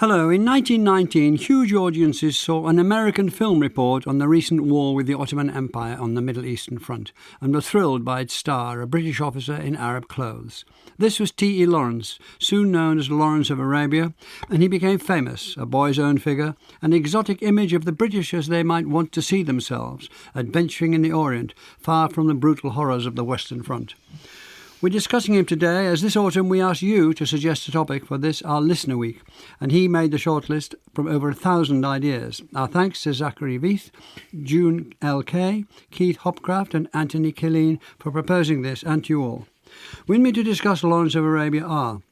Hello. In 1919, huge audiences saw an American film report on the recent war with the Ottoman Empire on the Middle Eastern front and were thrilled by its star, a British officer in Arab clothes. This was T.E. Lawrence, soon known as Lawrence of Arabia, and he became famous, a boy's own figure, an exotic image of the British as they might want to see themselves, adventuring in the Orient, far from the brutal horrors of the Western Front. We're discussing him today as this autumn we asked you to suggest a topic for this, our Listener Week, and he made the shortlist from over 1,000 ideas. Our thanks to Zachary Veith, June L.K., Keith Hopcraft and Anthony Killeen for proposing this, and to you all. With me to discuss Lawrence of Arabia are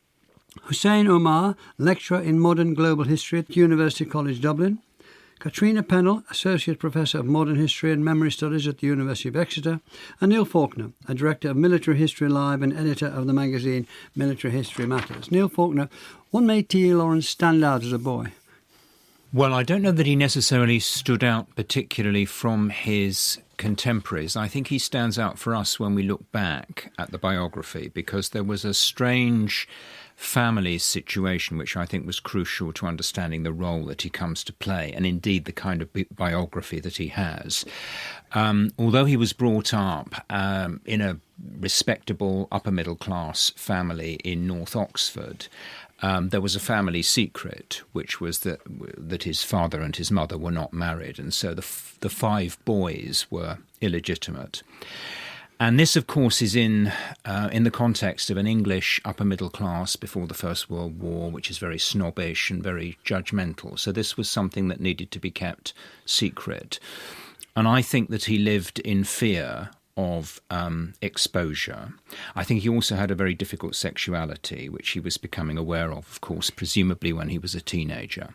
Hussein Omar, lecturer in modern global history at University College Dublin, Katrina Pennell, Associate Professor of Modern History and Memory Studies at the University of Exeter, and Neil Faulkner, a Director of Military History Live and editor of the magazine Military History Matters. Neil Faulkner, what made T.E. Lawrence stand out as a boy? Well, I don't know that he necessarily stood out particularly from his contemporaries. I think he stands out for us when we look back at the biography, because there was a strange family situation which I think was crucial to understanding the role that he comes to play, and indeed the kind of biography that he has. Although he was brought up in a respectable upper middle class family in North Oxford, there was a family secret, which was that his father and his mother were not married, and so the 5 boys were illegitimate. And this, of course, is in the context of an English upper middle class before the First World War, which is very snobbish and very judgmental. So this was something that needed to be kept secret. And I think that he lived in fear of exposure. I think he also had a very difficult sexuality, which he was becoming aware of course, presumably when he was a teenager.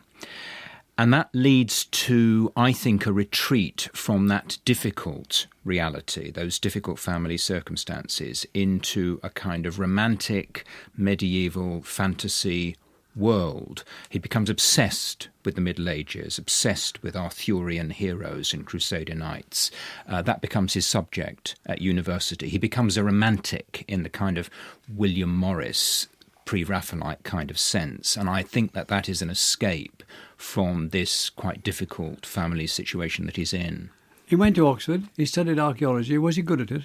And that leads to, I think, a retreat from that difficult reality, those difficult family circumstances, into a kind of romantic, medieval fantasy world. He becomes obsessed with the Middle Ages, obsessed with Arthurian heroes and Crusader knights. That becomes his subject at university. He becomes a romantic in the kind of William Morris, pre-Raphaelite kind of sense. And I think that is an escape from this quite difficult family situation that he's in. He went to Oxford, he studied archaeology. Was he good at it?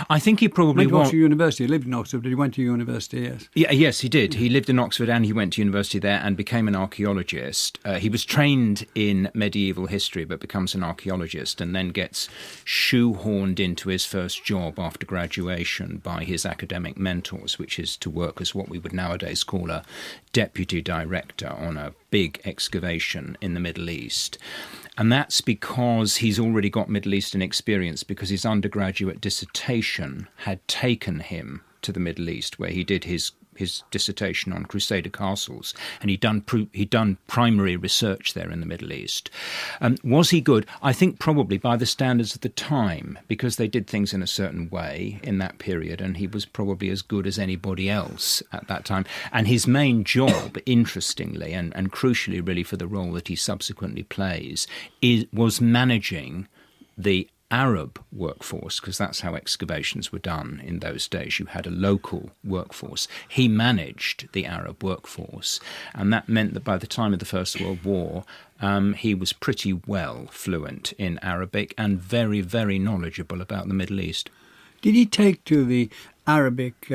I think he probably went to Oxford University. He lived in Oxford, but he went to university, yes. Yes, he did. He lived in Oxford and he went to university there and became an archaeologist. He was trained in medieval history but becomes an archaeologist and then gets shoehorned into his first job after graduation by his academic mentors, which is to work as what we would nowadays call a deputy director on a big excavation in the Middle East. And that's because he's already got Middle Eastern experience, because his undergraduate dissertation had taken him to the Middle East, where he did his dissertation on Crusader castles, and he'd done primary research there in the Middle East. Was he good? I think probably by the standards of the time, because they did things in a certain way in that period, and he was probably as good as anybody else at that time. And his main job, interestingly, and crucially really for the role that he subsequently plays, was managing the Arab workforce, because that's how excavations were done in those days. You had a local workforce. He managed the Arab workforce, and that meant that by the time of the First World War, he was pretty well fluent in Arabic and very, very knowledgeable about the Middle East. Did he take to the Arabic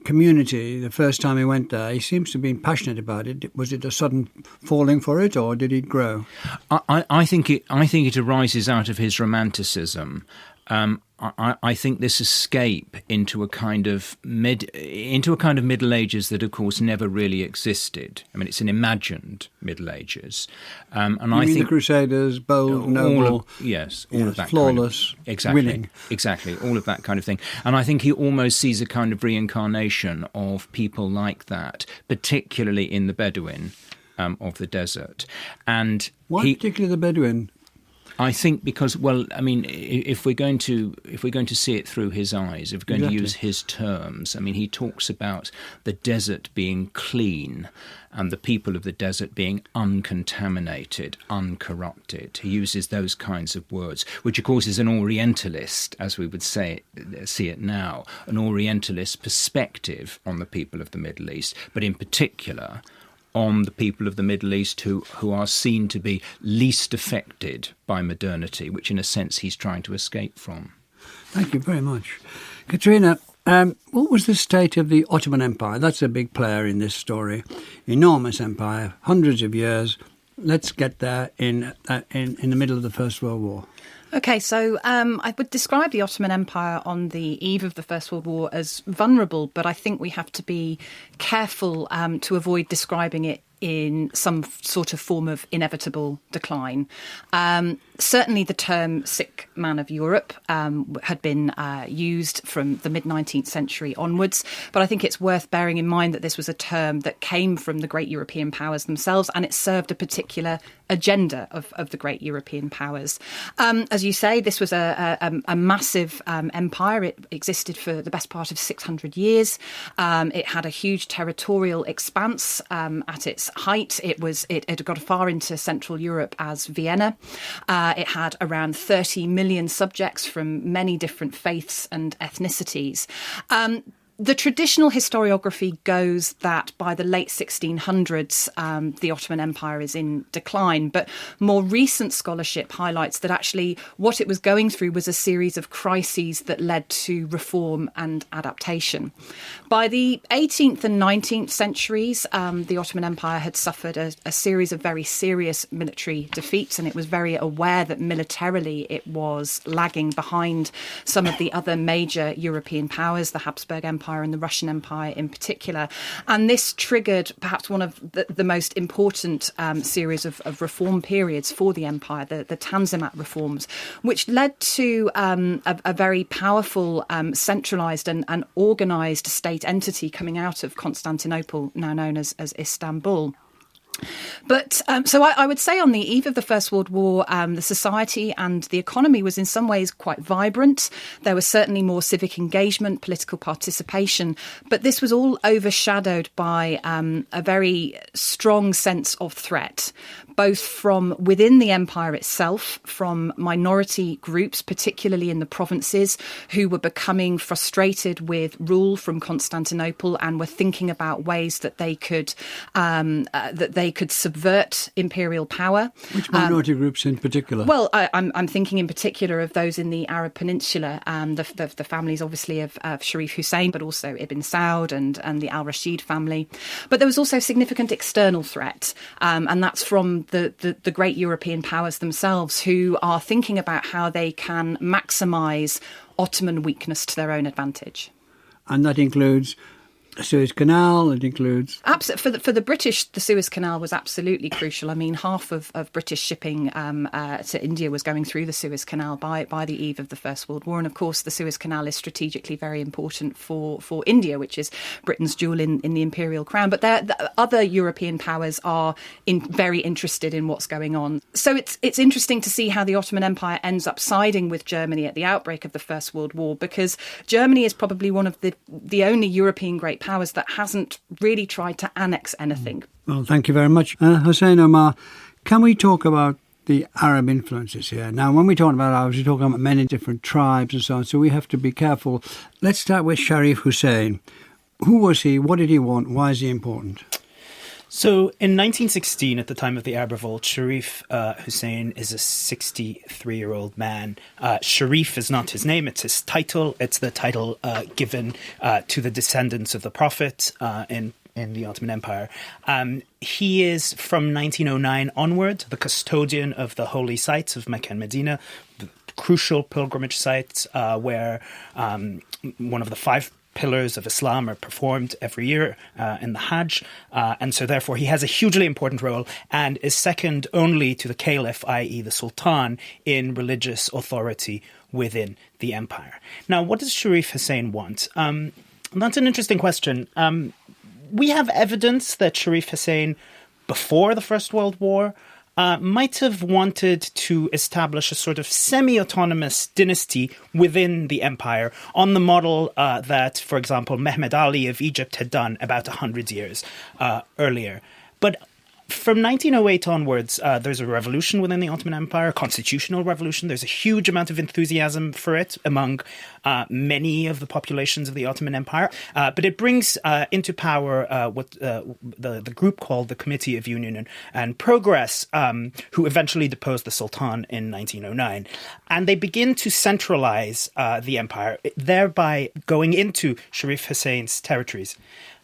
community the first time he went there? He seems to have been passionate about it. Was it a sudden falling for it, or did it grow? I think it arises out of his romanticism. I think this escape into a kind of Middle Ages that, of course, never really existed. I mean, it's an imagined Middle Ages, and I think the Crusaders, bold, noble, all of that flawless, kind of, winning, exactly, all of that kind of thing. And I think he almost sees a kind of reincarnation of people like that, particularly in the Bedouin of the desert. And why particularly the Bedouin? I think because, well, I mean, if we're going to see it through his eyes, if we're going to use his terms, I mean, he talks about the desert being clean and the people of the desert being uncontaminated, uncorrupted. He uses those kinds of words, which, of course, is an Orientalist, as we would see it now, an Orientalist perspective on the people of the Middle East, but in particular on the people of the Middle East who are seen to be least affected by modernity, which in a sense he's trying to escape from. Thank you very much. Katrina, what was the state of the Ottoman Empire? That's a big player in this story. Enormous empire, hundreds of years. Let's get there in the middle of the First World War. OK, so I would describe the Ottoman Empire on the eve of the First World War as vulnerable, but I think we have to be careful to avoid describing it in some sort of form of inevitable decline. Certainly the term sick man of Europe had been used from the mid-19th century onwards, but I think it's worth bearing in mind that this was a term that came from the great European powers themselves, and it served a particular agenda of the great European powers. As you say, this was a massive empire. It existed for the best part of 600 years. It had a huge territorial expanse at its height. It had got far into Central Europe as Vienna. It had around 30 million subjects from many different faiths and ethnicities. The traditional historiography goes that by the late 1600s, the Ottoman Empire is in decline. But more recent scholarship highlights that actually what it was going through was a series of crises that led to reform and adaptation. By the 18th and 19th centuries, the Ottoman Empire had suffered a series of very serious military defeats, and it was very aware that militarily it was lagging behind some of the other major European powers, the Habsburg Empire and the Russian Empire in particular. And this triggered perhaps one of the most important series of reform periods for the empire, the Tanzimat reforms, which led to a very powerful, centralised and organised state entity coming out of Constantinople, now known as Istanbul. But so I would say on the eve of the First World War, the society and the economy was in some ways quite vibrant. There was certainly more civic engagement, political participation, but this was all overshadowed by a very strong sense of threat, both from within the empire itself, from minority groups, particularly in the provinces, who were becoming frustrated with rule from Constantinople and were thinking about ways that they could subvert imperial power. Which minority groups in particular? Well, I'm thinking in particular of those in the Arab Peninsula, the families obviously of Sharif Hussein, but also Ibn Saud and the Al Rashid family. But there was also significant external threat, and that's from the great European powers themselves, who are thinking about how they can maximise Ottoman weakness to their own advantage. And that includes the Suez Canal, it includes... Absolutely. For the British, the Suez Canal was absolutely crucial. I mean, half of British shipping to India was going through the Suez Canal by the eve of the First World War. And of course, the Suez Canal is strategically very important for India, which is Britain's jewel in the imperial crown. But the other European powers are very interested in what's going on. So it's interesting to see how the Ottoman Empire ends up siding with Germany at the outbreak of the First World War, because Germany is probably one of the only European great powers that hasn't really tried to annex anything. Well, thank you very much. Hussein Omar, can we talk about the Arab influences here? Now, when we talk about Arabs, we're talking about many different tribes and so on, so we have to be careful. Let's start with Sharif Hussein. Who was he? What did he want? Why is he important? So in 1916, at the time of the Arab Revolt, Sharif Hussein is a 63-year-old man. Sharif is not his name, it's his title. It's the title given to the descendants of the Prophet in the Ottoman Empire. He is, from 1909 onward, the custodian of the holy sites of Mecca and Medina, the crucial pilgrimage sites where one of the 5 pillars of Islam are performed every year in the Hajj, and so therefore he has a hugely important role and is second only to the Caliph, i.e. the Sultan, in religious authority within the empire. Now, what does Sharif Hussein want? That's an interesting question. We have evidence that Sharif Hussein, before the First World War, might have wanted to establish a sort of semi-autonomous dynasty within the empire on the model that, for example, Mehmed Ali of Egypt had done about 100 years earlier. But From 1908 onwards, there's a revolution within the Ottoman Empire, a constitutional revolution. There's a huge amount of enthusiasm for it among many of the populations of the Ottoman Empire. But it brings into power what the group called the Committee of Union and Progress, who eventually deposed the Sultan in 1909. And they begin to centralize the empire, thereby going into Sharif Hussein's territories.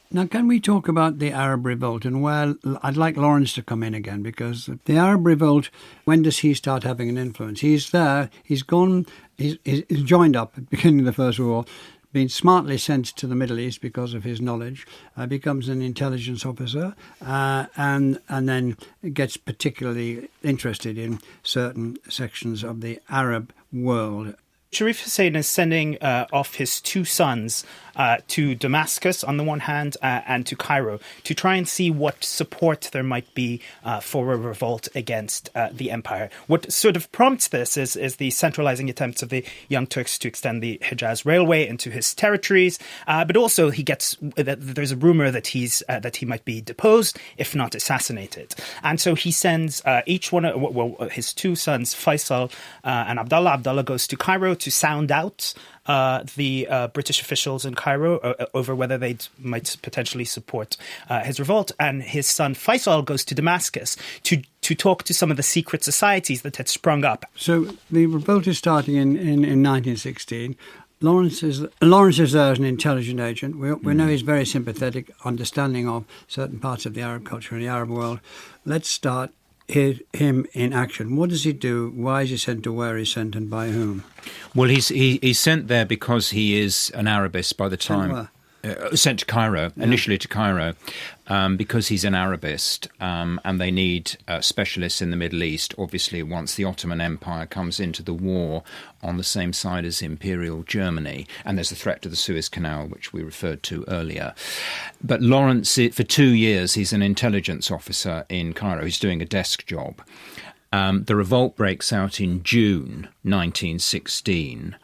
Now, can we talk about the Arab Revolt? And where I'd like Lawrence to come in again, because the Arab Revolt, when does he start having an influence? He's there, he's gone, he's joined up at the beginning of the First World War, been smartly sent to the Middle East because of his knowledge, becomes an intelligence officer, and then gets particularly interested in certain sections of the Arab world. Sharif Hussein is sending off his two sons to Damascus on the one hand and to Cairo to try and see what support there might be for a revolt against the empire. What sort of prompts this is the centralizing attempts of the Young Turks to extend the Hejaz Railway into his territories, but also there's a rumor that he might be deposed, if not assassinated. And so he sends each one, his two sons, Faisal and Abdullah. Abdullah goes to Cairo to sound out the British officials in Cairo over whether they might potentially support his revolt. And his son Faisal goes to Damascus to talk to some of the secret societies that had sprung up. So the revolt is starting in 1916. Lawrence is there as an intelligent agent. We know he's very sympathetic, understanding of certain parts of the Arab culture and the Arab world. Let's start him in action. What does he do? Why is he sent to where he's sent and by whom? Well, he's sent there because he is an Arabist by the time. Sent to Cairo, initially to Cairo, because he's an Arabist, and they need specialists in the Middle East, obviously, once the Ottoman Empire comes into the war on the same side as Imperial Germany, and there's a threat to the Suez Canal, which we referred to earlier. But Lawrence, for 2 years, he's an intelligence officer in Cairo. He's doing a desk job. The revolt breaks out in June 1916,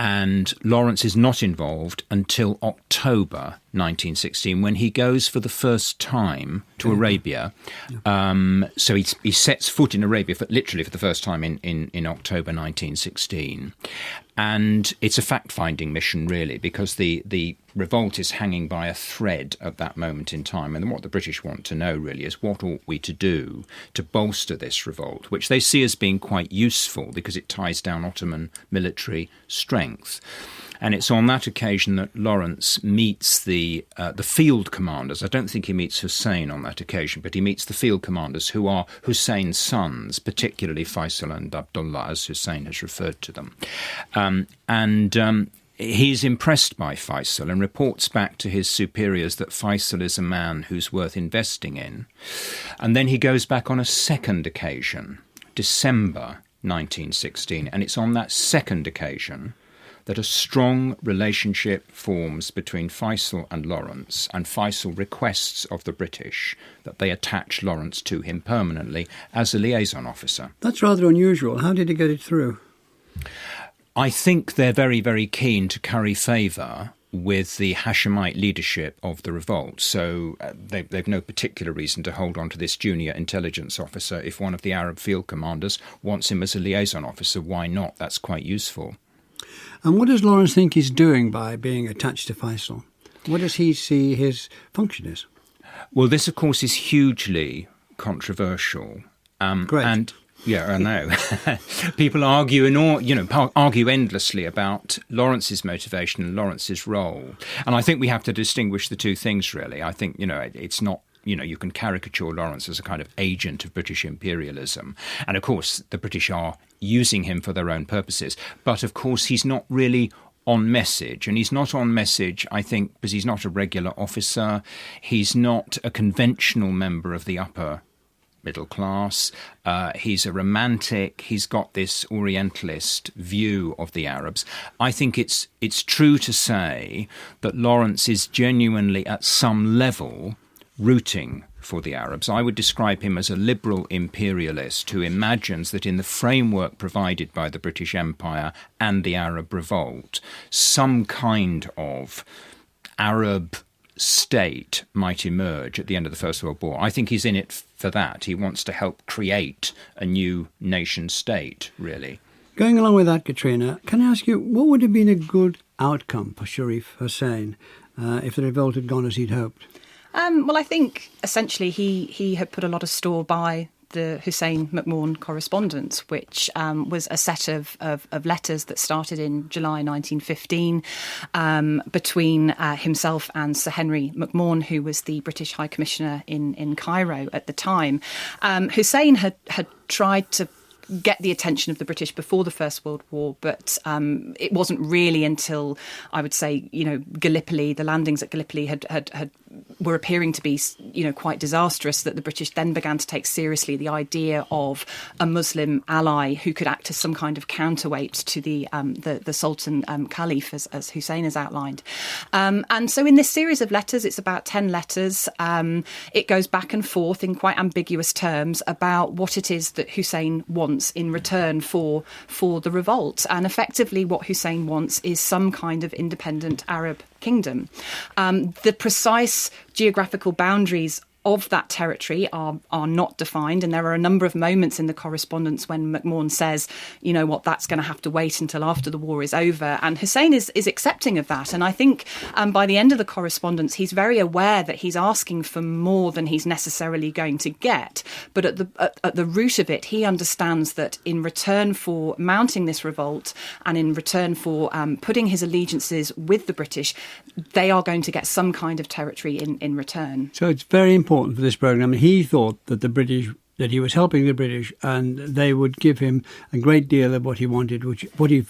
and Lawrence is not involved until October 1916, when he goes for the first time to Arabia. So he sets foot in Arabia literally for the first time in October 1916. And it's a fact-finding mission, really, because the revolt is hanging by a thread at that moment in time. And what the British want to know, really, is what ought we to do to bolster this revolt, which they see as being quite useful because it ties down Ottoman military strength. And it's on that occasion that Lawrence meets the field commanders. I don't think he meets Hussein on that occasion, but he meets the field commanders, who are Hussein's sons, particularly Faisal and Abdullah, as Hussein has referred to them. He's impressed by Faisal and reports back to his superiors that Faisal is a man who's worth investing in. And then he goes back on a second occasion, December 1916, and it's on that second occasion that a strong relationship forms between Faisal and Lawrence, and Faisal requests of the British that they attach Lawrence to him permanently as a liaison officer. That's rather unusual. How did he get it through? I think they're very, very keen to curry favour with the Hashemite leadership of the revolt. So they've no particular reason to hold on to this junior intelligence officer. If one of the Arab field commanders wants him as a liaison officer, why not? That's quite useful. And what does Lawrence think he's doing by being attached to Faisal? What does he see his function is? Well, this, of course, is hugely controversial. Great. And yeah, I know. People argue argue endlessly about Lawrence's motivation and Lawrence's role. And I think we have to distinguish the two things, really. I think, it's not, you can caricature Lawrence as a kind of agent of British imperialism. And, of course, the British are using him for their own purposes. But, of course, he's not really on message. And he's not on message, I think, because he's not a regular officer. He's not a conventional member of the upper middle class. He's a romantic. He's got this Orientalist view of the Arabs. I think it's true to say that Lawrence is genuinely, at some level, rooting for the Arabs. I would describe him as a liberal imperialist who imagines that in the framework provided by the British Empire and the Arab Revolt, some kind of Arab state might emerge at the end of the First World War. I think he's in it for that. He wants to help create a new nation state, really. Going along with that, Katrina, can I ask you, what would have been a good outcome for Sharif Hussein if the revolt had gone as he'd hoped? Well, I think essentially he had put a lot of store by the Hussein-McMahon correspondence, which was a set of letters that started in July 1915 between himself and Sir Henry McMahon, who was the British High Commissioner in Cairo at the time. Hussein had tried to get the attention of the British before the First World War, but it wasn't really until, I would say, Gallipoli, the landings at Gallipoli were appearing to be, quite disastrous, that the British then began to take seriously the idea of a Muslim ally who could act as some kind of counterweight to the Sultan Caliph, as Hussein has outlined. And so in this series of letters, it's about 10 letters, it goes back and forth in quite ambiguous terms about what it is that Hussein wants in return for the revolt. And effectively what Hussein wants is some kind of independent Arab kingdom. The precise geographical boundaries of that territory are not defined, and there are a number of moments in the correspondence when McMahon says, that's going to have to wait until after the war is over, and Hussein is accepting of that. And I think by the end of the correspondence, he's very aware that he's asking for more than he's necessarily going to get, but at the root of it, he understands that in return for mounting this revolt and in return for putting his allegiances with the British, they are going to get some kind of territory in return. So it's very important for this programme. He thought that that he was helping the British and they would give him a great deal of what he wanted, what he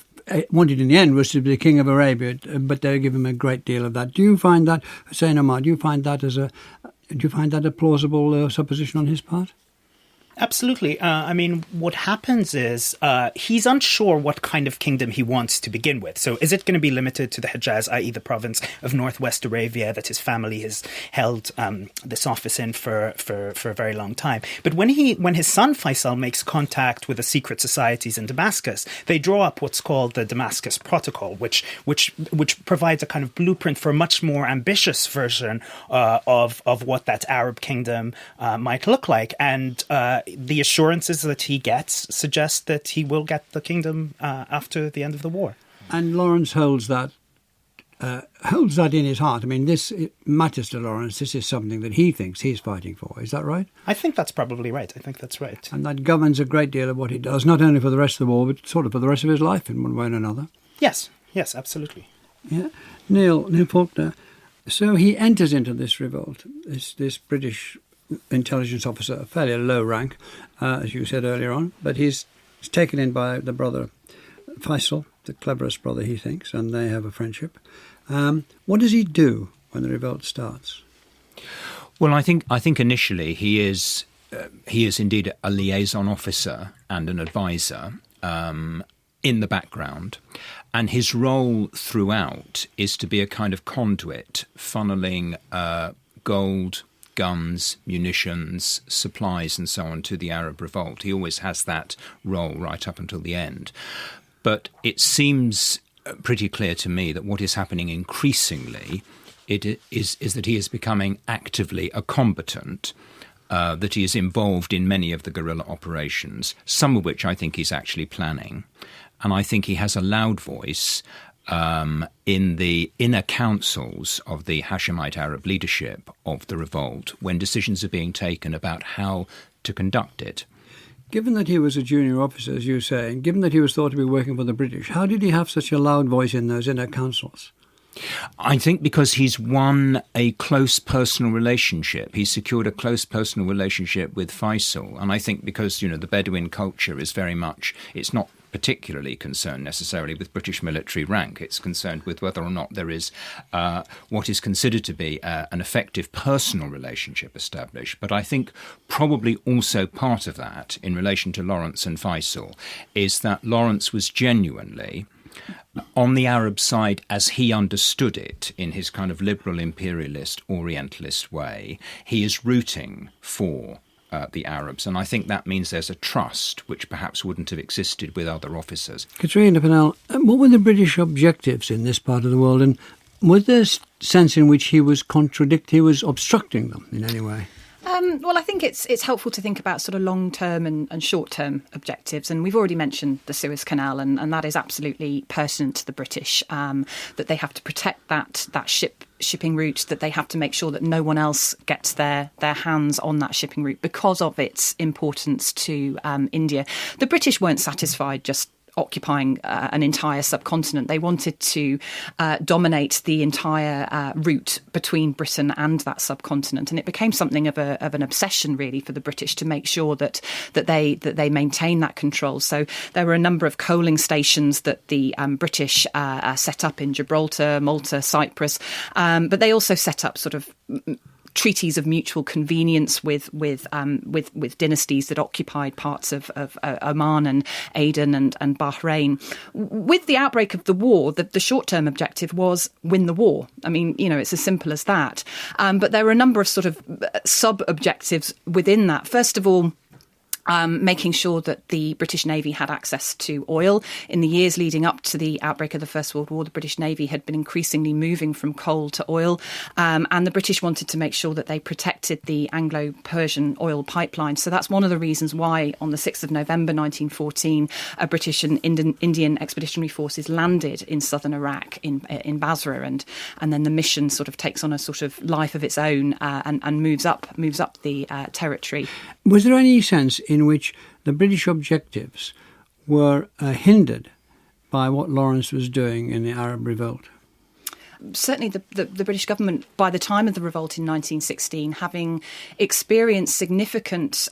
wanted in the end was to be the King of Arabia, but they would give him a great deal of that. Do you find that, Hussein Omar, do you find that a plausible supposition on his part? Absolutely. What happens is he's unsure what kind of kingdom he wants to begin with. So is it going to be limited to the Hejaz, i.e. the province of northwest Arabia that his family has held this office in for a very long time? But when his son Faisal makes contact with the secret societies in Damascus, they draw up what's called the Damascus Protocol, which provides a kind of blueprint for a much more ambitious version of what that Arab kingdom might look like. And the assurances that he gets suggest that he will get the kingdom after the end of the war. And Lawrence holds that in his heart. This matters to Lawrence. This is something that he thinks he's fighting for. Is that right? I think that's probably right. I think that's right. And that governs a great deal of what he does, not only for the rest of the war, but sort of for the rest of his life in one way or another. Yes, absolutely. Yeah. Neil Faulkner. So he enters into this revolt, this British intelligence officer, a fairly low rank, as you said earlier on, but he's taken in by the brother Faisal, the cleverest brother he thinks, and they have a friendship. What does he do when the revolt starts? Well, I think initially he is indeed a liaison officer and an advisor in the background, and his role throughout is to be a kind of conduit, funneling gold, guns, munitions, supplies and so on to the Arab Revolt. He always has that role right up until the end. But it seems pretty clear to me that what is happening increasingly is that he is becoming actively a combatant, that he is involved in many of the guerrilla operations, some of which I think he's actually planning. And I think he has a loud voice in the inner councils of the Hashemite Arab leadership of the revolt when decisions are being taken about how to conduct it. Given that he was a junior officer, as you say, and given that he was thought to be working for the British, how did he have such a loud voice in those inner councils? I think because he's won a close personal relationship. He's secured a close personal relationship with Faisal. And I think because, the Bedouin culture is very much, it's not particularly concerned necessarily with British military rank. It's concerned with whether or not there is what is considered to be an effective personal relationship established. But I think probably also part of that in relation to Lawrence and Faisal is that Lawrence was genuinely on the Arab side as he understood it in his kind of liberal imperialist orientalist way. He is rooting for the Arabs, and I think that means there's a trust which perhaps wouldn't have existed with other officers. Katrina Pennell, what were the British objectives in this part of the world, and Was there a sense in which he was obstructing them in any way? Well, I think it's helpful to think about sort of long-term and short-term objectives. And we've already mentioned the Suez Canal, and that is absolutely pertinent to the British, that they have to protect that shipping route, that they have to make sure that no one else gets their hands on that shipping route because of its importance to India. The British weren't satisfied just occupying an entire subcontinent. They wanted to dominate the entire route between Britain and that subcontinent, and it became something of an obsession, really, for the British to make sure that they maintain that control. So there were a number of coaling stations that the British set up in Gibraltar, Malta, Cyprus, but they also set up sort of treaties of mutual convenience with dynasties that occupied parts of Oman and Aden and Bahrain. With the outbreak of the war, the short-term objective was win the war. I mean, it's as simple as that. But there were a number of sort of sub-objectives within that. First of all, making sure that the British Navy had access to oil. In the years leading up to the outbreak of the First World War, the British Navy had been increasingly moving from coal to oil, and the British wanted to make sure that they protected the Anglo-Persian oil pipeline. So that's one of the reasons why, on the 6th of November 1914, British and Indian expeditionary forces landed in southern Iraq, in Basra, and then the mission sort of takes on a sort of life of its own and moves up the territory. Was there any sense in which the British objectives were hindered by what Lawrence was doing in the Arab Revolt? Certainly the British government, by the time of the revolt in 1916, having experienced significant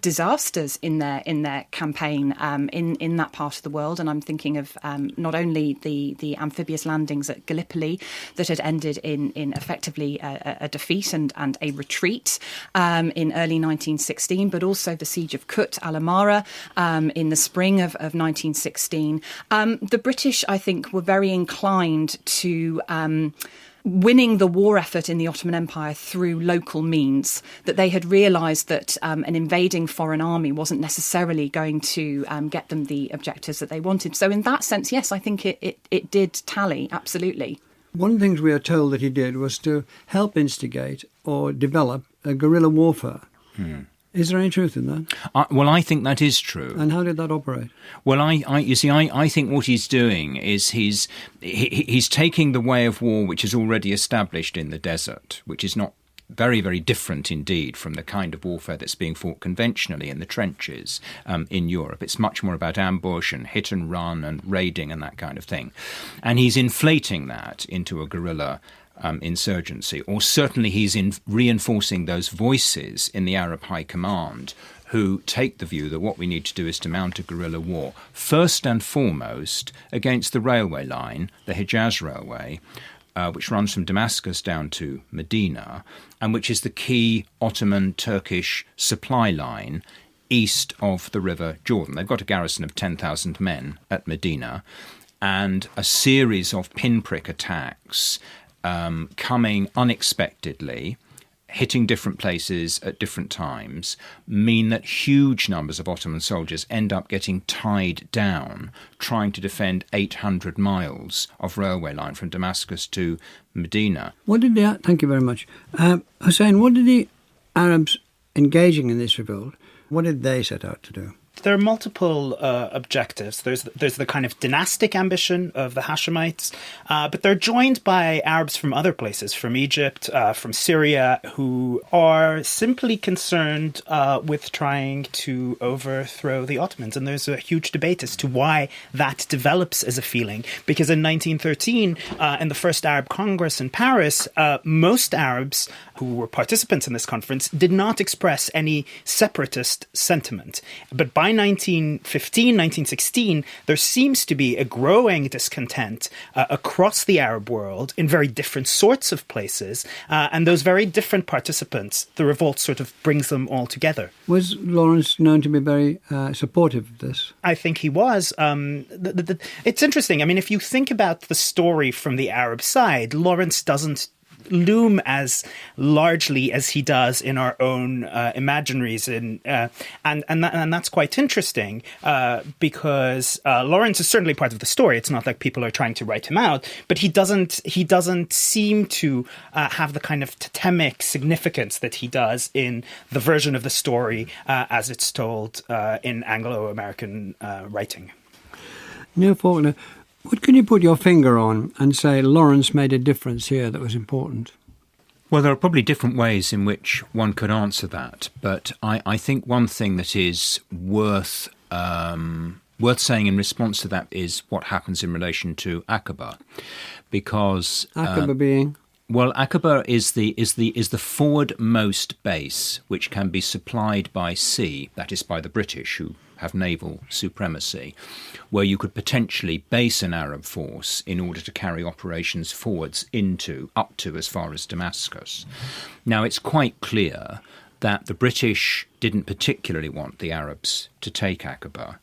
disasters in their campaign in that part of the world, and I'm thinking of not only the amphibious landings at Gallipoli that had ended in effectively a defeat and a retreat in early 1916, but also the siege of Kut al-Amara in the spring of 1916. The British, I think, were very inclined to winning the war effort in the Ottoman Empire through local means, that they had realised that an invading foreign army wasn't necessarily going to get them the objectives that they wanted. So in that sense, yes, I think it did tally, absolutely. One of the things we are told that he did was to help instigate or develop a guerrilla warfare. Is there any truth in that? Well, I think that is true. And how did that operate? Well, I think what he's doing is he's taking the way of war which is already established in the desert, which is not very, very different indeed from the kind of warfare that's being fought conventionally in the trenches in Europe. It's much more about ambush and hit and run and raiding and that kind of thing. And he's inflating that into a guerrilla insurgency, or certainly he's reinforcing those voices in the Arab High Command who take the view that what we need to do is to mount a guerrilla war, first and foremost against the railway line, the Hijaz Railway, which runs from Damascus down to Medina, and which is the key Ottoman-Turkish supply line east of the River Jordan. They've got a garrison of 10,000 men at Medina, and a series of pinprick attacks coming unexpectedly, hitting different places at different times, mean that huge numbers of Ottoman soldiers end up getting tied down trying to defend 800 miles of railway line from Damascus to Medina. Thank you very much. Hussein, what did the Arabs engaging in this revolt, what did they set out to do? There are multiple objectives. There's the kind of dynastic ambition of the Hashemites, but they're joined by Arabs from other places, from Egypt, from Syria, who are simply concerned with trying to overthrow the Ottomans. And there's a huge debate as to why that develops as a feeling. Because in 1913, in the First Arab Congress in Paris, most Arabs who were participants in this conference did not express any separatist sentiment. But by 1915, 1916, there seems to be a growing discontent across the Arab world in very different sorts of places. And those very different participants, the revolt sort of brings them all together. Was Lawrence known to be very supportive of this? I think he was. It's interesting. I mean, if you think about the story from the Arab side, Lawrence doesn't loom as largely as he does in our own imaginaries, and that's quite interesting because Lawrence is certainly part of the story. It's not like people are trying to write him out, but he doesn't seem to have the kind of totemic significance that he does in the version of the story as it's told in Anglo-American writing. Neil Faulkner, what can you put your finger on and say Lawrence made a difference here that was important? Well, there are probably different ways in which one could answer that, but I think one thing that is worth saying in response to that is what happens in relation to Aqaba, because Aqaba being? Well, Aqaba is the forwardmost base which can be supplied by sea, that is by the British, who have naval supremacy, where you could potentially base an Arab force in order to carry operations forwards up to as far as Damascus. Now, it's quite clear that the British didn't particularly want the Arabs to take Aqaba.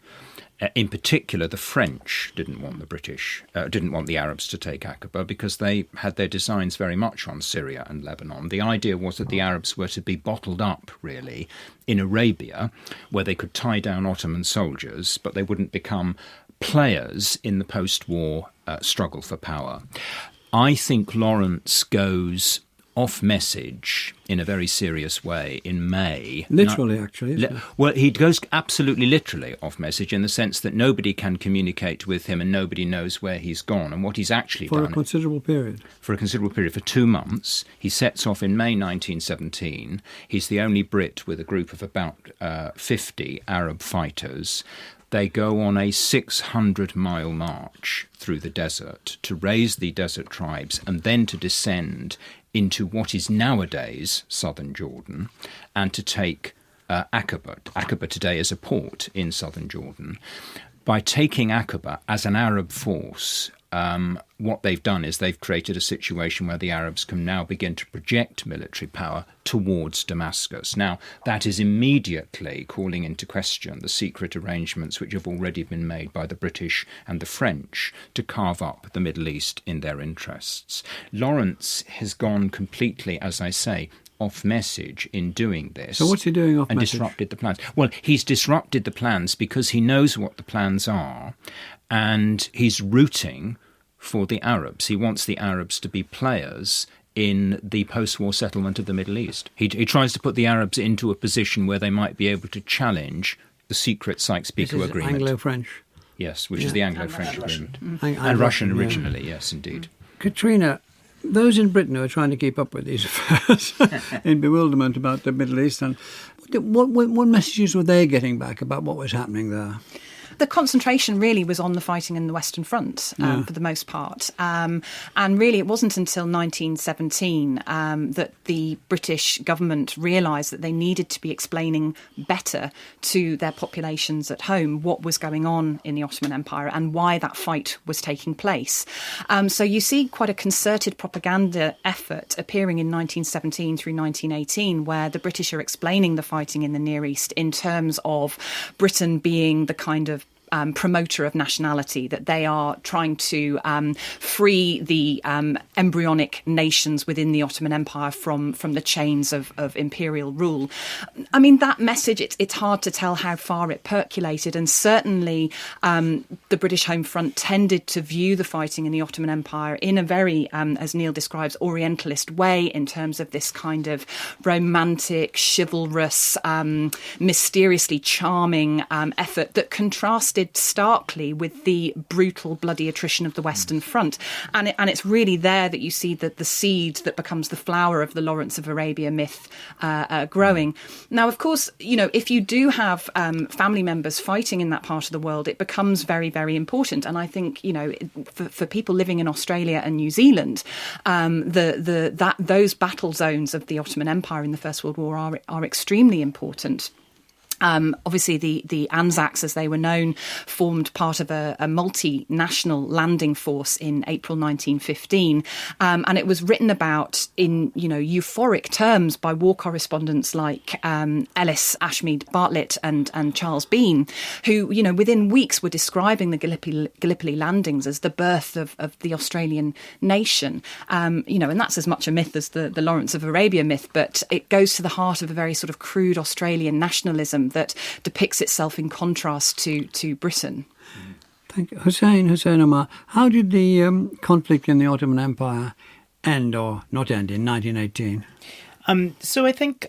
In particular, the French didn't want the Arabs to take Aqaba because they had their designs very much on Syria and Lebanon. The idea was that the Arabs were to be bottled up, really, in Arabia, where they could tie down Ottoman soldiers, but they wouldn't become players in the post-war struggle for power. I think Lawrence goes off message in a very serious way in May. Literally, actually. Well, he goes absolutely literally off message in the sense that nobody can communicate with him and nobody knows where he's gone and what he's actually done. For a considerable period. For 2 months. He sets off in May 1917. He's the only Brit with a group of about 50 Arab fighters. They go on a 600-mile march through the desert to raise the desert tribes and then to descend into what is nowadays southern Jordan and to take Aqaba. Aqaba today is a port in southern Jordan. By taking Aqaba as an Arab force, what they've done is they've created a situation where the Arabs can now begin to project military power towards Damascus. Now, that is immediately calling into question the secret arrangements which have already been made by the British and the French to carve up the Middle East in their interests. Lawrence has gone completely, as I say, off message in doing this. So what's he doing off and message? Disrupted the plans. Well, he's disrupted the plans because he knows what the plans are and he's rooting for the Arabs. He wants the Arabs to be players in the post-war settlement of the Middle East. He tries to put the Arabs into a position where they might be able to challenge the secret Sykes-Picot agreement. Anglo-French. Yes, which is the Anglo-French agreement. And Russian originally, yes, indeed. Katrina, those in Britain who are trying to keep up with these affairs in bewilderment about the Middle East, and what messages were they getting back about what was happening there? The concentration really was on the fighting in the Western Front for the most part. And really, it wasn't until 1917 that the British government realised that they needed to be explaining better to their populations at home what was going on in the Ottoman Empire and why that fight was taking place. So you see quite a concerted propaganda effort appearing in 1917 through 1918, where the British are explaining the fighting in the Near East in terms of Britain being the kind of promoter of nationality, that they are trying to free the embryonic nations within the Ottoman Empire from the chains of imperial rule. I mean, that message, it's hard to tell how far it percolated, and certainly the British Home Front tended to view the fighting in the Ottoman Empire in a very, as Neil describes, Orientalist way, in terms of this kind of romantic, chivalrous, mysteriously charming effort that contrasted starkly with the brutal, bloody attrition of the Western Front. And it's really there that you see the seed that becomes the flower of the Lawrence of Arabia myth growing. Now, of course, if you do have family members fighting in that part of the world, it becomes very, very important. And I think, for people living in Australia and New Zealand, those battle zones of the Ottoman Empire in the First World War are extremely important. Obviously, the Anzacs, as they were known, formed part of a multinational landing force in April 1915, and it was written about in euphoric terms by war correspondents like Ellis, Ashmead Bartlett, and Charles Bean, who within weeks were describing the Gallipoli landings as the birth of the Australian nation. And that's as much a myth as the Lawrence of Arabia myth, but it goes to the heart of a very sort of crude Australian nationalism that depicts itself in contrast to Britain. Thank you. Hussein Omar, how did the conflict in the Ottoman Empire end or not end in 1918? So I think,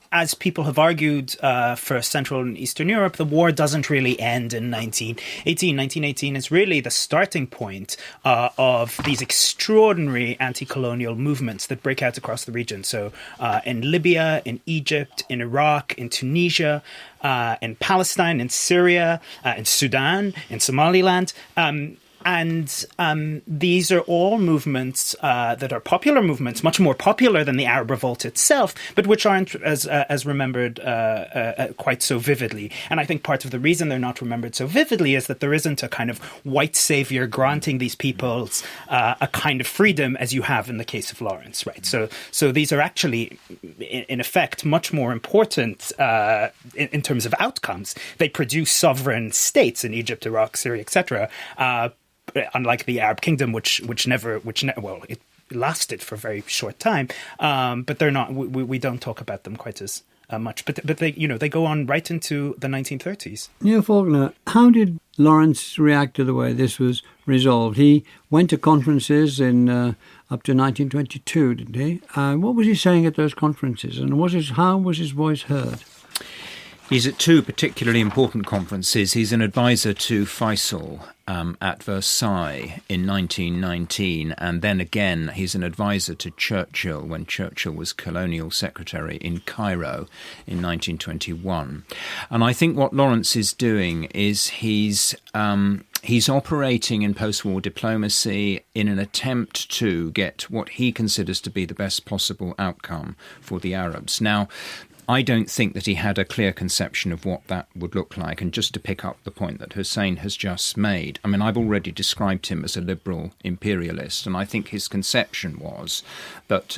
as people have argued for Central and Eastern Europe, the war doesn't really end in 1918. 1918 is really the starting point of these extraordinary anti-colonial movements that break out across the region. So in Libya, in Egypt, in Iraq, in Tunisia, in Palestine, in Syria, in Sudan, in Somaliland. And these are all movements that are popular movements, much more popular than the Arab Revolt itself, but which aren't as remembered quite so vividly. And I think part of the reason they're not remembered so vividly is that there isn't a kind of white savior granting these peoples a kind of freedom as you have in the case of Lawrence, right? So these are actually, in effect, much more important in terms of outcomes. They produce sovereign states in Egypt, Iraq, Syria, etc., unlike the Arab Kingdom, which it lasted for a very short time, but they're not. We don't talk about them quite as much. But they they go on right into the 1930s. Neil Faulkner, how did Lawrence react to the way this was resolved? He went to conferences in up to 1922, didn't he? What was he saying at those conferences, and how was his voice heard? He's at two particularly important conferences. He's an advisor to Faisal at Versailles in 1919, and then again he's an advisor to Churchill when Churchill was colonial secretary in Cairo in 1921. And I think what Lawrence is doing is he's operating in post-war diplomacy in an attempt to get what he considers to be the best possible outcome for the Arabs. Now, I don't think that he had a clear conception of what that would look like. And just to pick up the point that Hussein has just made, I mean, I've already described him as a liberal imperialist, and I think his conception was that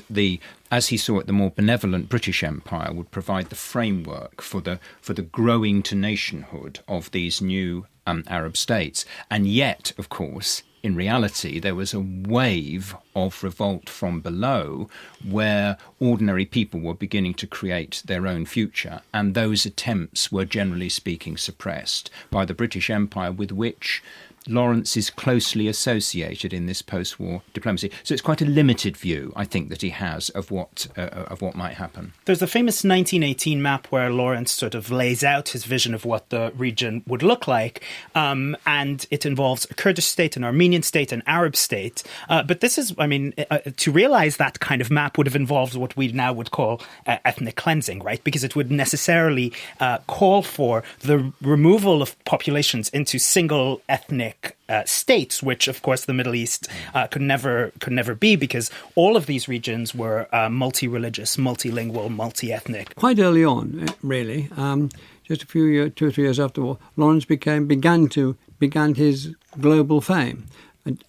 as he saw it, the more benevolent British Empire would provide the framework for the growing to nationhood of these new Arab states. And yet, of course, in reality, there was a wave of revolt from below where ordinary people were beginning to create their own future, and those attempts were, generally speaking, suppressed by the British Empire, with which Lawrence is closely associated in this post-war diplomacy. So it's quite a limited view, I think, that he has of what might happen. There's the famous 1918 map where Lawrence sort of lays out his vision of what the region would look like, and it involves a Kurdish state, an Armenian state, an Arab state. But this is, to realize that kind of map would have involved what we now would call ethnic cleansing, right? Because it would necessarily call for the removal of populations into single ethnic states, which, of course, the Middle East could never be, because all of these regions were multi-religious, multilingual, multi-ethnic. Quite early on, really, just 2 or 3 years after the war, Lawrence began his global fame,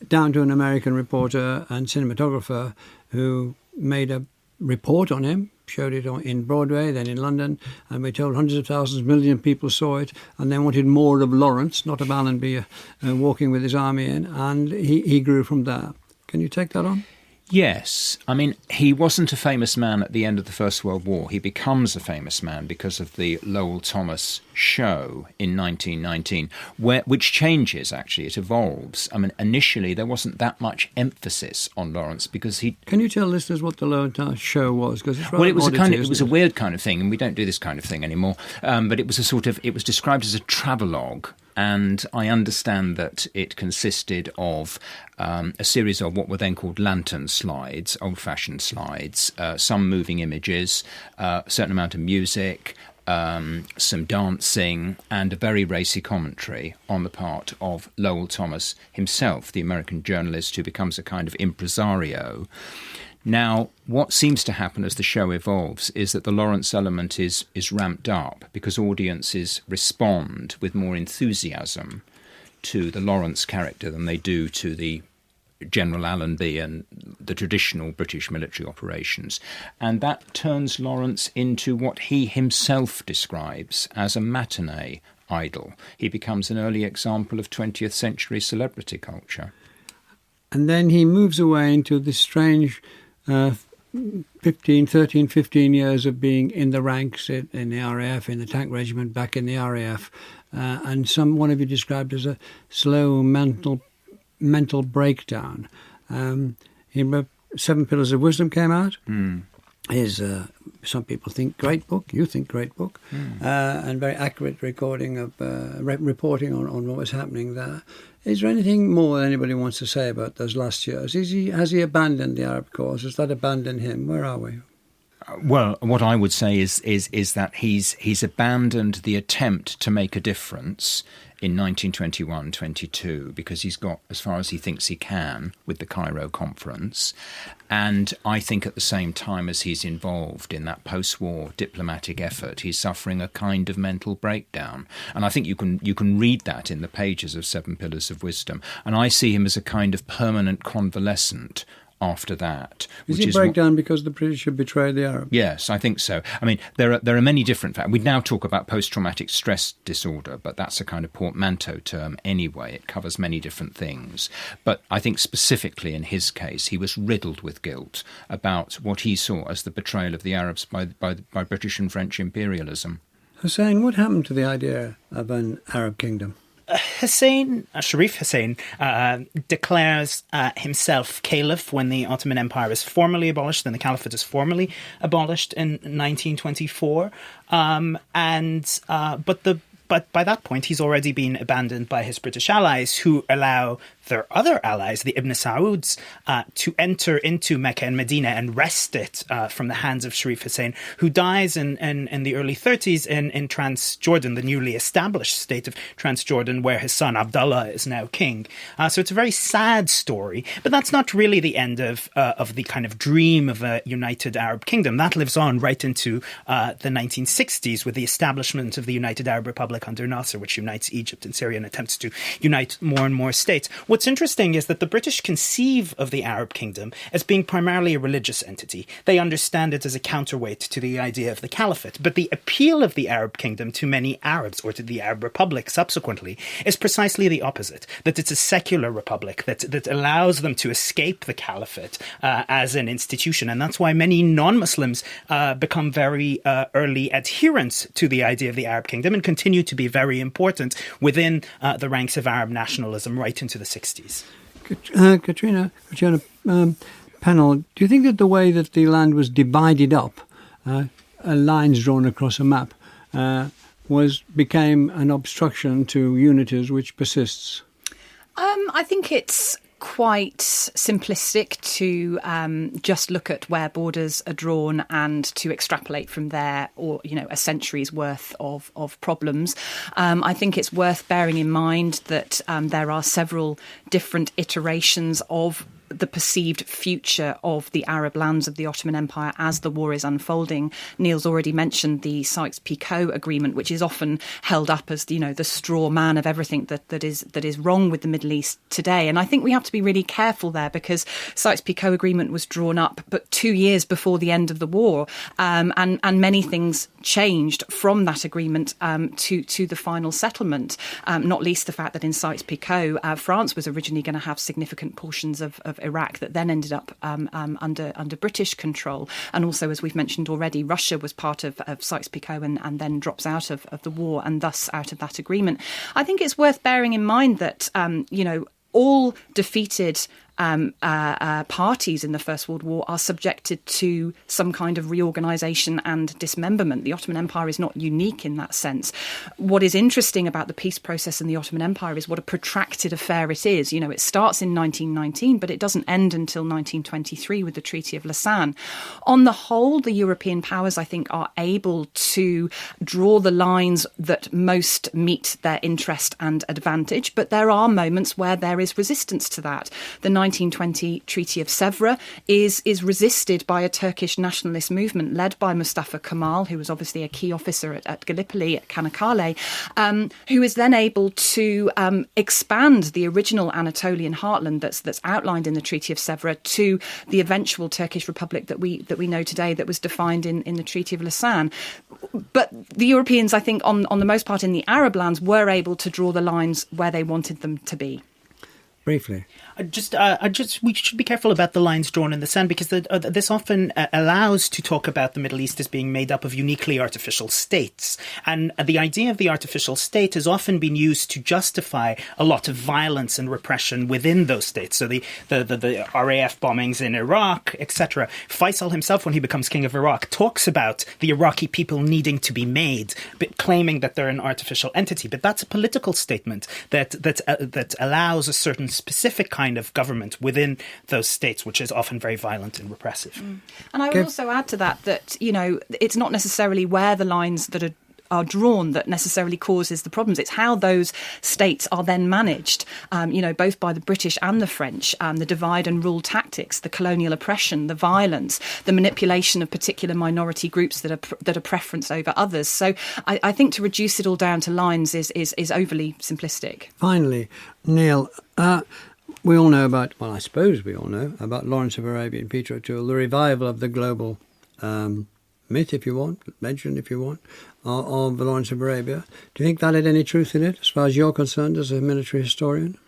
down to an American reporter and cinematographer who made a report on him, showed it in Broadway, then in London, and we're told hundreds of thousands, million people saw it, and they wanted more of Lawrence, not of Allenby walking with his army in, and he grew from there. Can you take that on? Yes. I mean, he wasn't a famous man at the end of the First World War. He becomes a famous man because of the Lowell Thomas show in 1919, which changes, actually. It evolves. I mean, initially, there wasn't that much emphasis on Lawrence because he... Can you tell listeners what the Lowell Thomas show was? Because it's well, it was a weird kind of thing, and we don't do this kind of thing anymore. But it was it was described as a travelogue. And I understand that it consisted of a series of what were then called lantern slides, old-fashioned slides, some moving images, a certain amount of music, some dancing, and a very racy commentary on the part of Lowell Thomas himself, the American journalist who becomes a kind of impresario. Now, what seems to happen as the show evolves is that the Lawrence element is ramped up because audiences respond with more enthusiasm to the Lawrence character than they do to the General Allenby and the traditional British military operations. And that turns Lawrence into what he himself describes as a matinee idol. He becomes an early example of 20th century celebrity culture. And then he moves away into this strange 15 years of being in the ranks in the RAF, in the tank regiment, back in the RAF. And one of you described as a slow mental breakdown. Seven Pillars of Wisdom came out. Is some people think great book, you think great book, and very accurate recording of reporting on what was happening there. Is there anything more anybody wants to say about those last years? Has he abandoned the Arab cause? Has that abandoned him? Where are we? Well, what I would say is that he's abandoned the attempt to make a difference in 1921-22 because he's got as far as he thinks he can with the Cairo conference. And I think at the same time as he's involved in that post-war diplomatic effort, he's suffering a kind of mental breakdown. And I think you can read that in the pages of Seven Pillars of Wisdom. And I see him as a kind of permanent convalescent after that. Is he breakdown because the British have betrayed the Arabs? Yes, I think so. I mean, there are many different factors. We now talk about post-traumatic stress disorder, but that's a kind of portmanteau term anyway. It covers many different things. But I think specifically in his case, he was riddled with guilt about what he saw as the betrayal of the Arabs by British and French imperialism. Hussein, what happened to the idea of an Arab kingdom? Sharif Hussein declares himself caliph when the Ottoman Empire is formally abolished and the caliphate is formally abolished in 1924. But by that point, he's already been abandoned by his British allies, who allow their other allies, the Ibn Sauds, to enter into Mecca and Medina and wrest it from the hands of Sharif Hussein, who dies in the early 30s in Transjordan, the newly established state of Transjordan, where his son Abdullah is now king. So it's a very sad story, but that's not really the end of the kind of dream of a united Arab kingdom. That lives on right into the 1960s with the establishment of the United Arab Republic under Nasser, which unites Egypt and Syria and attempts to unite more and more states. What's interesting is that the British conceive of the Arab kingdom as being primarily a religious entity. They understand it as a counterweight to the idea of the caliphate. But the appeal of the Arab kingdom to many Arabs, or to the Arab Republic subsequently, is precisely the opposite, that it's a secular republic that allows them to escape the caliphate as an institution. And that's why many non-Muslims become very early adherents to the idea of the Arab kingdom and continue to be very important within the ranks of Arab nationalism right into the 60s. Katrina, panel, do you think that the way that the land was divided up, lines drawn across a map, became an obstruction to unities which persists? I think it's quite simplistic to just look at where borders are drawn and to extrapolate from there, or a century's worth of problems. I think it's worth bearing in mind that there are several different iterations of the perceived future of the Arab lands of the Ottoman Empire as the war is unfolding. Neil's already mentioned the Sykes-Picot Agreement, which is often held up as the straw man of everything that is wrong with the Middle East today. And I think we have to be really careful there, because Sykes-Picot Agreement was drawn up but 2 years before the end of the war, and many things changed from that agreement to the final settlement, not least the fact that in Sykes-Picot, France was originally going to have significant portions of Iraq that then ended up under British control. And also, as we've mentioned already, Russia was part of Sykes-Picot and then drops out of the war and thus out of that agreement. I think it's worth bearing in mind that, all defeated parties in the First World War are subjected to some kind of reorganisation and dismemberment. The Ottoman Empire is not unique in that sense. What is interesting about the peace process in the Ottoman Empire is what a protracted affair it is. It starts in 1919, but it doesn't end until 1923 with the Treaty of Lausanne. On the whole, the European powers, I think, are able to draw the lines that most meet their interest and advantage, but there are moments where there is resistance to that. The 1920 Treaty of Sèvres is resisted by a Turkish nationalist movement led by Mustafa Kemal, who was obviously a key officer at Gallipoli, at Çanakkale, who is then able to expand the original Anatolian heartland that's outlined in the Treaty of Sèvres to the eventual Turkish Republic that we know today, that was defined in the Treaty of Lausanne. But the Europeans, I think, on the most part in the Arab lands, were able to draw the lines where they wanted them to be. Briefly. We should be careful about the lines drawn in the sand, because this often allows to talk about the Middle East as being made up of uniquely artificial states. And the idea of the artificial state has often been used to justify a lot of violence and repression within those states. So the RAF bombings in Iraq, etc. Faisal himself, when he becomes king of Iraq, talks about the Iraqi people needing to be made, but claiming that they're an artificial entity. But that's a political statement that allows a certain specific kind of government within those states, which is often very violent and repressive. And I would also add to that, it's not necessarily where the lines that are drawn that necessarily causes the problems. It's how those states are then managed, both by the British and the French, the divide and rule tactics, the colonial oppression, the violence, the manipulation of particular minority groups that are preferenced over others. So I think to reduce it all down to lines is overly simplistic. Finally, Neil, we all know about, I suppose we all know about Lawrence of Arabia and Peter O'Toole, the revival of the global myth, if you want, legend, if you want, of the Lawrence of Arabia. Do you think that had any truth in it, as far as you're concerned, as a military historian?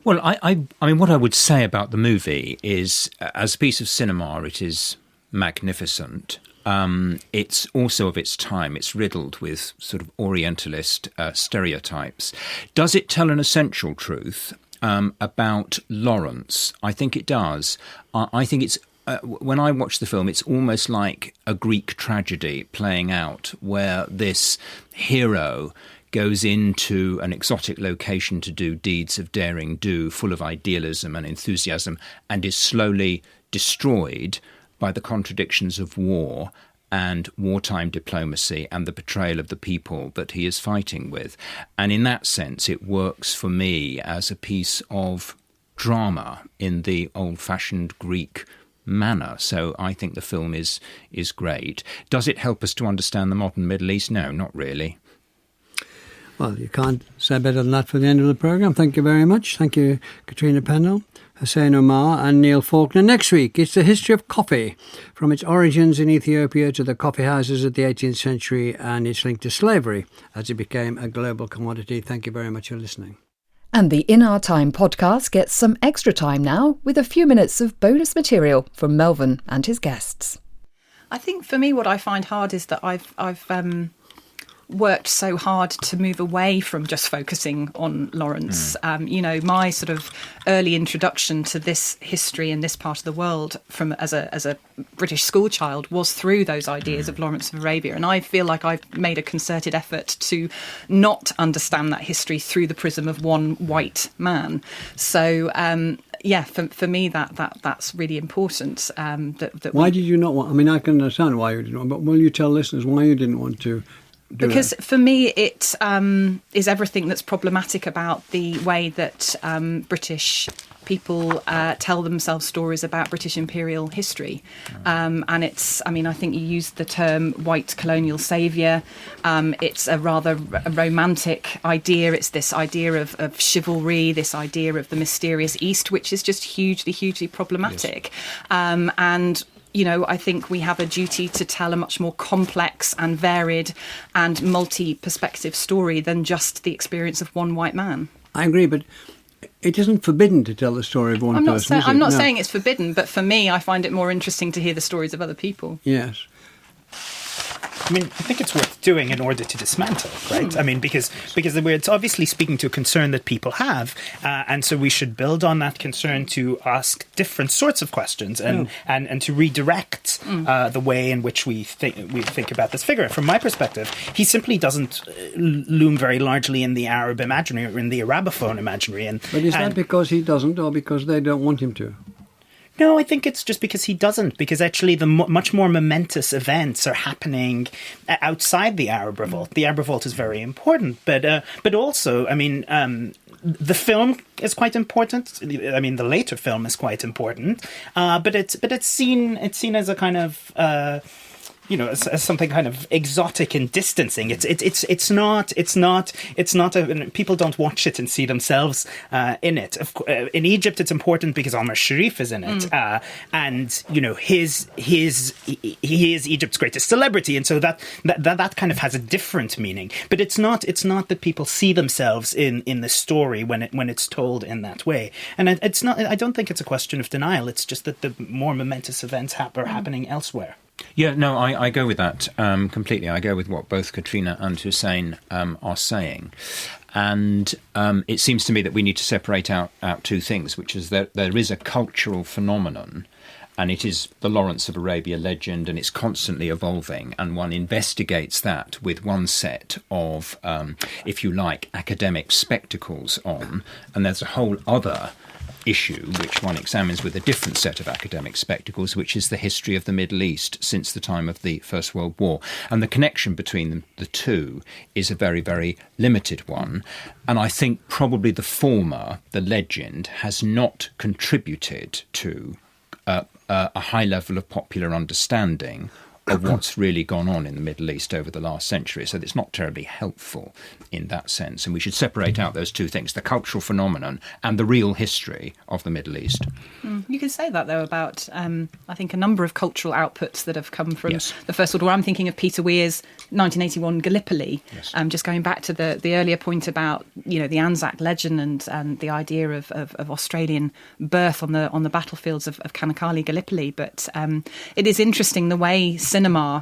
Well, I mean, what I would say about the movie is, as a piece of cinema, it is magnificent. It's also of its time. It's riddled with sort of Orientalist stereotypes. Does it tell an essential truth about Lawrence? I think it does. I think it's when I watch the film, it's almost like a Greek tragedy playing out, where this hero goes into an exotic location to do deeds of daring do, full of idealism and enthusiasm, and is slowly destroyed by the contradictions of war and wartime diplomacy and the betrayal of the people that he is fighting with. And in that sense, it works for me as a piece of drama in the old-fashioned Greek manner. So I think the film is great. Does it help us to understand the modern Middle East? No, not really. Well, you can't say better than that for the end of the programme. Thank you very much. Thank you, Katrina Pennell, Hussein Omar and Neil Faulkner. Next week, it's the history of coffee, from its origins in Ethiopia to the coffee houses of the 18th century and its link to slavery as it became a global commodity. Thank you very much for listening. And the In Our Time podcast gets some extra time now with a few minutes of bonus material from Melvyn and his guests. I think for me, what I find hard is that I've worked so hard to move away from just focusing on Lawrence. My sort of early introduction to this history in this part of the world as a British schoolchild was through those ideas of Lawrence of Arabia. And I feel like I've made a concerted effort to not understand that history through the prism of one white man. So, for me, that's really important. Why did you not want? I mean, I can understand why you didn't want, but will you tell listeners why you didn't want to? Because for me, it is everything that's problematic about the way that British people tell themselves stories about British imperial history. And it's, I think you used the term white colonial saviour. It's a rather romantic idea. It's this idea of chivalry, this idea of the mysterious East, which is just hugely, hugely problematic. Yes. I think we have a duty to tell a much more complex and varied and multi-perspective story than just the experience of one white man. I agree, but it isn't forbidden to tell the story of one person. I'm not saying it's forbidden, but for me, I find it more interesting to hear the stories of other people. Yes. I mean, I think it's worth doing in order to dismantle, right? I mean, because it's obviously speaking to a concern that people have, and so we should build on that concern to ask different sorts of questions and to redirect the way in which we think about this figure. From my perspective, he simply doesn't loom very largely in the Arab imaginary or in the Arabophone imaginary. But is that because he doesn't, or because they don't want him to? No, I think it's just because he doesn't, because actually the much more momentous events are happening outside the Arab Revolt. The Arab Revolt is very important, but also, I mean, the film is quite important. I mean, the later film is quite important, but it's seen as a kind of as something kind of exotic and distancing. It's not people don't watch it and see themselves in it. In Egypt, it's important because Omar Sharif is in it, and he is Egypt's greatest celebrity, and so that kind of has a different meaning. But it's not that people see themselves in the story when it's told in that way. And it's not. I don't think it's a question of denial. It's just that the more momentous events are happening elsewhere. Yeah, no, I go with that completely. I go with what both Katrina and Hussein are saying. And it seems to me that we need to separate out two things, which is that there is a cultural phenomenon, and it is the Lawrence of Arabia legend, and it's constantly evolving, and one investigates that with one set of, if you like, academic spectacles on, and there's a whole other issue which one examines with a different set of academic spectacles, which is the history of the Middle East since the time of the First World War. And the connection between the two is a very, very limited one. And I think probably the former, the legend, has not contributed to a high level of popular understanding of what's really gone on in the Middle East over the last century. So it's not terribly helpful in that sense. And we should separate out those two things, the cultural phenomenon and the real history of the Middle East. You can say that, though, about, I think, a number of cultural outputs that have come from the First World War. I'm thinking of Peter Weir's 1981 Gallipoli, just going back to the earlier point about, the Anzac legend and the idea of Australian birth on the battlefields of Kanakali, Gallipoli. But it is interesting the way cinema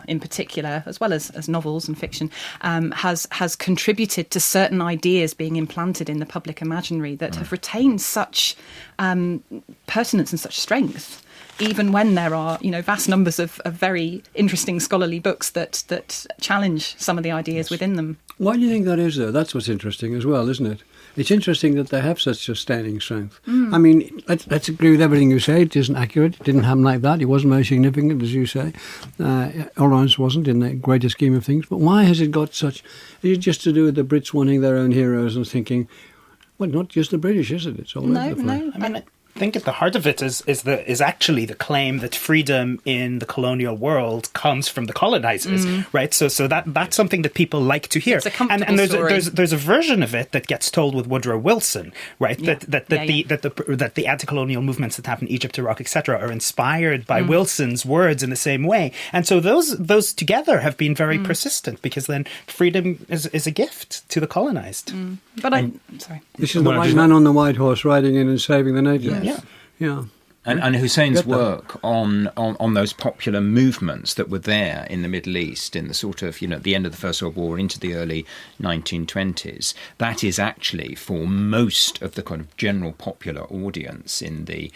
in particular, as well as novels and fiction, has contributed to certain ideas being implanted in the public imaginary that have retained such pertinence and such strength, even when there are vast numbers of very interesting scholarly books that challenge some of the ideas within them. Why do you think that is, though? That's what's interesting as well, isn't it? It's interesting that they have such sustaining strength. I mean, let's agree with everything you say. It isn't accurate. It didn't happen like that. It wasn't very significant, as you say. Orange wasn't in the greater scheme of things. But why has it got such... Is it just to do with the Brits wanting their own heroes and thinking, well, not just the British, is it? It's all over the place. No. I mean, I think at the heart of it is actually the claim that freedom in the colonial world comes from the colonizers, right? So that's something that people like to hear. It's a comfortable and story. there's a version of it that gets told with Woodrow Wilson, right? That the anti-colonial movements that happen in Egypt, Iraq, etc., are inspired by Wilson's words in the same way. And so those together have been very persistent, because then freedom is a gift to the colonized. But sorry. This is the white man on the white horse riding in and saving the natives. Yeah. And Hussein's work on those popular movements that were there in the Middle East in the sort of, the end of the First World War into the early 1920s, that is actually for most of the kind of general popular audience in the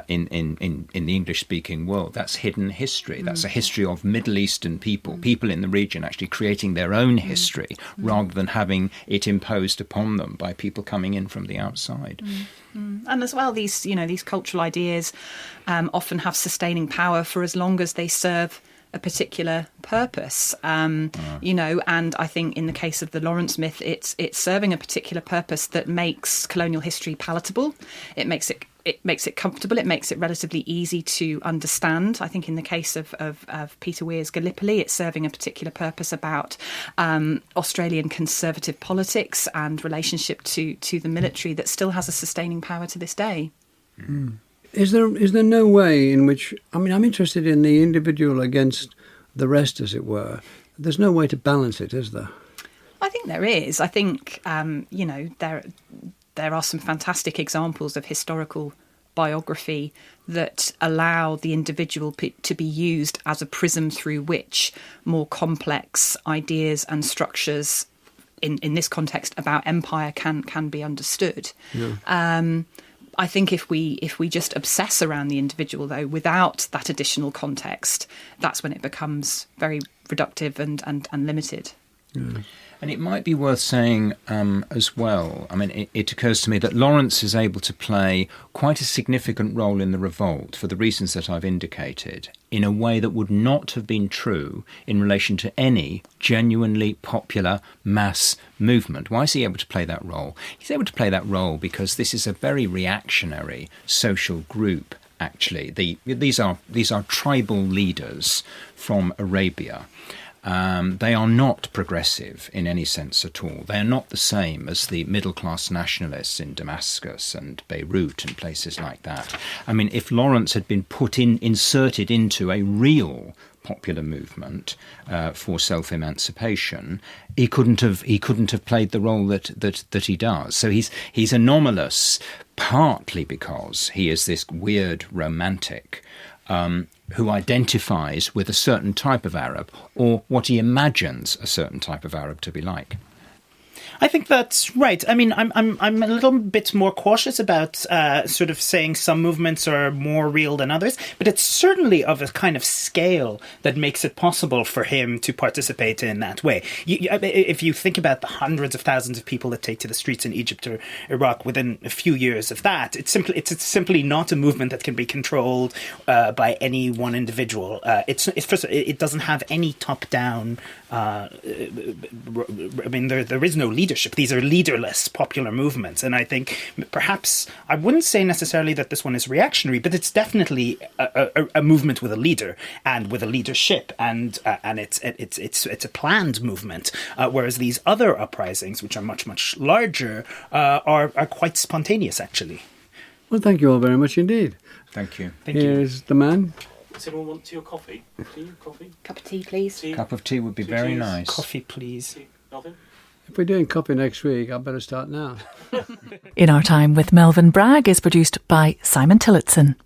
in the English-speaking world, that's hidden history. That's a history of Middle Eastern people in the region actually creating their own history rather than having it imposed upon them by people coming in from the outside. And as well, these cultural ideas often have sustaining power for as long as they serve a particular purpose, and I think in the case of the Lawrence myth, it's serving a particular purpose that makes colonial history palatable. It makes it comfortable. It makes it relatively easy to understand. I think in the case of Peter Weir's Gallipoli, it's serving a particular purpose about Australian conservative politics and relationship to the military that still has a sustaining power to this day. Is there no way in which... I mean, I'm interested in the individual against the rest, as it were. There's no way to balance it, is there? I think there is. I think, there are some fantastic examples of historical biography that allow the individual to be used as a prism through which more complex ideas and structures, in this context, about empire can be understood. Yeah. I think if we just obsess around the individual, though, without that additional context, that's when it becomes very reductive and limited. And it might be worth saying as well, I mean, it occurs to me that Lawrence is able to play quite a significant role in the revolt for the reasons that I've indicated, in a way that would not have been true in relation to any genuinely popular mass movement. Why is he able to play that role? He's able to play that role because this is a very reactionary social group, actually. These are tribal leaders from Arabia. They are not progressive in any sense at all. They are not the same as the middle-class nationalists in Damascus and Beirut and places like that. I mean, if Lawrence had been inserted into a real popular movement for self-emancipation, he couldn't have played the role that he does. So he's anomalous, partly because he is this weird romantic who identifies with a certain type of Arab, or what he imagines a certain type of Arab to be like. I think that's right. I mean, I'm a little bit more cautious about sort of saying some movements are more real than others, but it's certainly of a kind of scale that makes it possible for him to participate in that way. If you think about the hundreds of thousands of people that take to the streets in Egypt or Iraq within a few years of that, it's simply not a movement that can be controlled by any one individual. It doesn't have any top-down. I mean, there is no leadership. These are leaderless popular movements, and I think perhaps I wouldn't say necessarily that this one is reactionary, but it's definitely a movement with a leader and with a leadership, and it's a planned movement. Whereas these other uprisings, which are much larger, are quite spontaneous, actually. Well, thank you all very much indeed. Thank you. Here's the man. Does anyone want tea or coffee? Coffee? Cup of tea, please. Tea? Cup of tea would be very teas? nice. Coffee, please. Tea? Nothing? If we're doing coffee next week, I'd better start now. In Our Time with Melvyn Bragg is produced by Simon Tillotson.